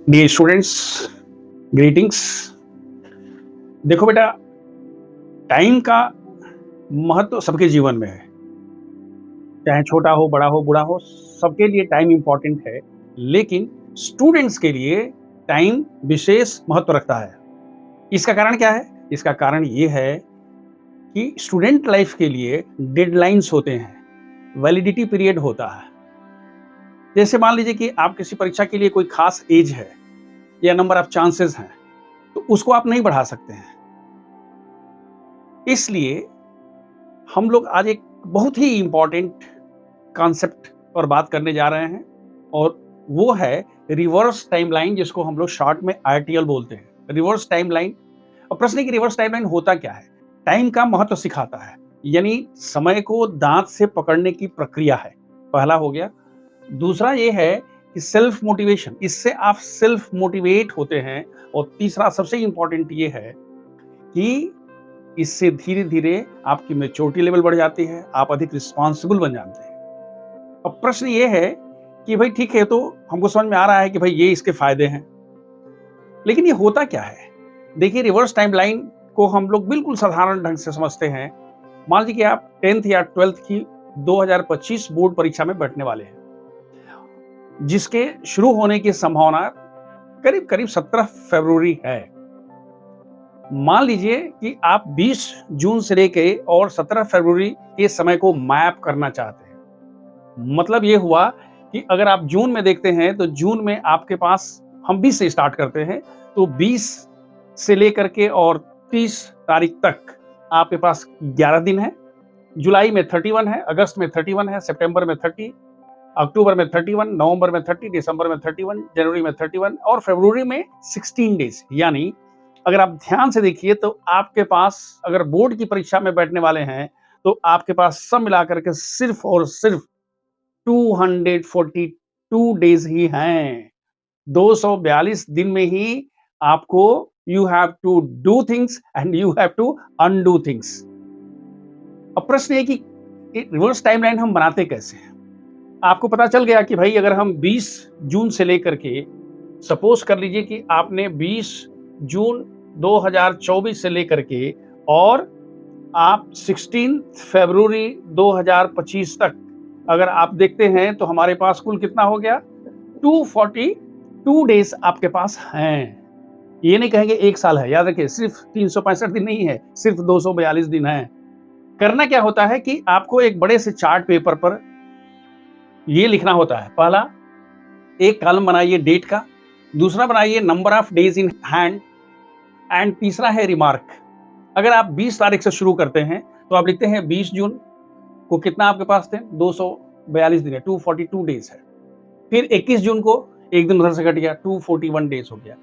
Dear students, greetings. देखो बेटा, time का महत्व सबके जीवन में है। चाहे छोटा हो, बड़ा हो, बूढ़ा हो, सबके लिए टाइम इंपॉर्टेंट है। लेकिन स्टूडेंट्स के लिए टाइम विशेष महत्व रखता है। इसका कारण क्या है? इसका कारण ये है कि स्टूडेंट लाइफ के लिए डेडलाइंस होते हैं, वैलिडिटी पीरियड होता है। जैसे मान लीजिए कि आप किसी परीक्षा के लिए कोई खास एज है या नंबर ऑफ चांसेस हैं, तो उसको आप नहीं बढ़ा सकते हैं। इसलिए हम लोग आज एक बहुत ही इंपॉर्टेंट कॉन्सेप्ट पर बात करने जा रहे हैं, और वो है रिवर्स टाइमलाइन, जिसको हम लोग शॉर्ट में आरटीएल बोलते हैं। Reverse timeline. और प्रश्न है कि रिवर्स टाइमलाइन होता क्या है? टाइम का महत्व सिखाता है, यानी समय को दांत से पकड़ने की प्रक्रिया है। पहला हो गया। दूसरा ये है कि सेल्फ मोटिवेशन, इससे आप सेल्फ मोटिवेट होते हैं। और तीसरा सबसे इंपॉर्टेंट ये है कि इससे धीरे-धीरे आपकी मैच्योरिटी लेवल बढ़ जाती है, आप अधिक रिस्पॉन्सिबल बन जाते हैं। अब प्रश्न ये है कि भाई ठीक है, तो हमको समझ में आ रहा है कि भाई ये इसके फायदे हैं, लेकिन ये होता क्या है? देखिए, रिवर्स टाइमलाइन को हम लोग बिल्कुल साधारण ढंग से समझते हैं। मान लीजिए कि आप 10th या 12th की 2025 बोर्ड परीक्षा में बैठने वाले हैं, जिसके शुरू होने की संभावना करीब-करीब 17 फरवरी है। मान लीजिए कि आप 20 जून से लेके और 17 फरवरी के समय को मैप करना चाहते हैं। मतलब ये हुआ कि अगर आप जून में देखते हैं, तो जून में आपके पास, हम 20 से स्टार्ट करते हैं, तो 20 से लेकर के और 30 तारीख तक आपके पास 11 दिन है। जुलाई में 31 है, अगस्त में 31 है, सितंबर में 30, अक्टूबर में 31, नवंबर में 30, दिसंबर में 31, जनवरी में 31 और फरवरी में 16 डेज। यानी अगर आप ध्यान से देखिए, तो आपके पास, अगर बोर्ड की परीक्षा में बैठने वाले हैं, तो आपके पास सब मिलाकर के सिर्फ और सिर्फ 242 डेज ही हैं। 242 दिन में ही आपको, you have to do things and you have to undo things. अब प्रश्न है कि रिवर्स टाइमलाइन हम बनाते कैसे हैं? आपको पता चल गया कि भाई अगर हम 20 जून से लेकर के, सपोज कर लीजिए कि आपने 20 जून 2024 से लेकर के और आप 16 फरवरी 2025 तक अगर आप देखते हैं, तो हमारे पास कुल कितना हो गया? 242 डेज आपके पास हैं। ये नहीं कहेंगे एक साल है, याद रखिए, सिर्फ 365 दिन नहीं है, सिर्फ 242 दिन है। करना क्या होता है कि आपको एक बड़े से चार्ट पेपर पर ये लिखना होता है। पहला, एक कॉलम बनाइए डेट का, दूसरा बनाइए number of days in hand, and तीसरा है रिमार्क। अगर आप 20 तारीख से शुरू करते हैं, तो आप लिखते हैं 20 जून को कितना आपके पास थे? 242 दिन है, 242 डेज है। फिर 21 जून को एक दिन उधर से घट गया, 241 डेज हो गया।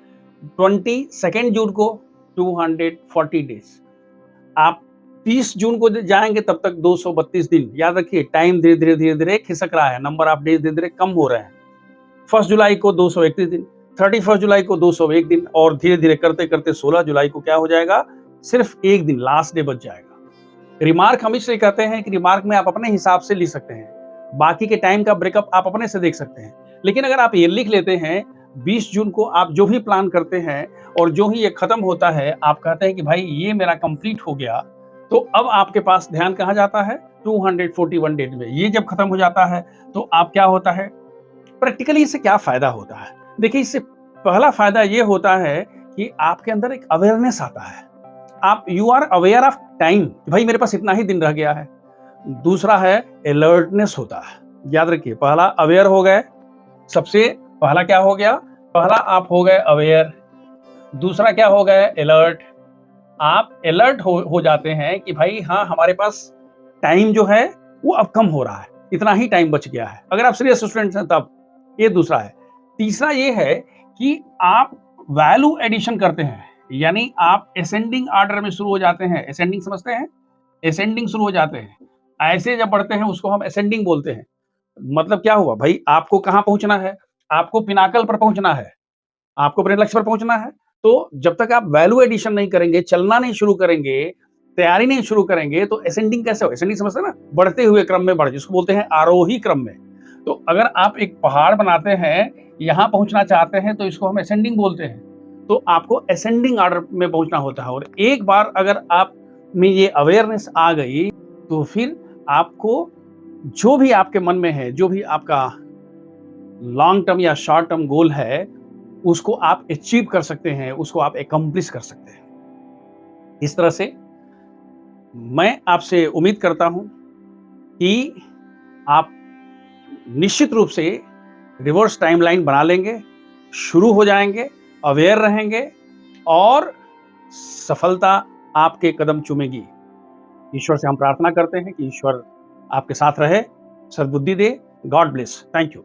22 जून को 240 डेज। आप 30 जून को जाएंगे, तब तक 232 दिन। याद रखिए, टाइम धीरे-धीरे खिसक रहा है, नंबर ऑफ डेज धीरे-धीरे कम हो रहे हैं। 1 जुलाई को 231 दिन, 31 जुलाई को 201 दिन, और धीरे-धीरे करते-करते 16 जुलाई को क्या हो जाएगा? सिर्फ एक दिन, लास्ट डे बच जाएगा। रिमार्क हम इसलिए कहते हैं कि रिमार्क में आप अपने हिसाब से लिख सकते हैं, बाकी के टाइम का ब्रेकअप आप अपने से देख सकते हैं। लेकिन अगर आप ये लिख लेते हैं, 20 जून को आप जो भी प्लान करते हैं, और जो ही ये खत्म होता है, आप कहते हैं कि भाई ये मेरा कंप्लीट हो गया, तो अब आपके पास ध्यान कहाँ जाता है? 241 डेज में। ये जब खत्म हो जाता है, तो आप क्या होता है, प्रैक्टिकली इससे क्या फायदा होता है? देखिए, इससे पहला फायदा ये होता है कि आपके अंदर एक अवेयरनेस आता है। आप, you are aware of time, भाई मेरे पास इतना ही दिन रह गया है। दूसरा है अलर्टनेस होता है। याद रखिए, पहला अवेयर हो गए, सबसे पहला क्या हो गया? पहला आप हो गए अवेयर, दूसरा क्या हो गए? अलर्ट। आप अलर्ट हो जाते हैं कि भाई हाँ, हमारे पास टाइम जो है वो अब कम हो रहा है, इतना ही टाइम बच गया है। अगर आप सीरियस स्टूडेंट्स हैं तब। ये दूसरा है। तीसरा ये है कि आप वैल्यू एडिशन करते हैं, यानी आप असेंडिंग ऑर्डर में शुरू हो जाते हैं। असेंडिंग समझते हैं? असेंडिंग शुरू हो जाते हैं, ऐसे जब बढ़ते हैं उसको हम असेंडिंग बोलते हैं। मतलब क्या हुआ भाई, आपको कहाँ पहुंचना है? आपको पिनाकल पर पहुंचना है, आपको अपने लक्ष्य पर पहुंचना है। तो जब तक आप वैल्यू एडिशन नहीं करेंगे, चलना नहीं शुरू करेंगे, तैयारी नहीं शुरू करेंगे, तो असेंडिंग कैसे हो? असेंडिंग समझते हैं ना? बढ़ते हुए क्रम में बढ़, जिसको बोलते हैं आरोही क्रम में। तो अगर आप एक पहाड़ बनाते हैं, यहाँ पहुँचना चाहते हैं तो इसको हम असेंडिंग बोलते हैं। तो आपको असेंडिंग ऑर्डर में पहुँचना होता है और एक बार अगर आप में ये अवेयरनेस आ गई, तो फिर आपको जो भी आपके मन में है, जो भी आपका लॉन्ग टर्म या शॉर्ट टर्म गोल है, उसको आप अचीव कर सकते हैं, उसको आप अकम्प्लिश कर सकते हैं। इस तरह से मैं आपसे उम्मीद करता हूँ कि आप निश्चित रूप से रिवर्स टाइमलाइन बना लेंगे, शुरू हो जाएँगे, अवेयर रहेंगे और सफलता आपके कदम चूमेगी। ईश्वर से हम प्रार्थना करते हैं कि ईश्वर आपके साथ रहे, सद्बुद्धि दे। God bless. Thank you.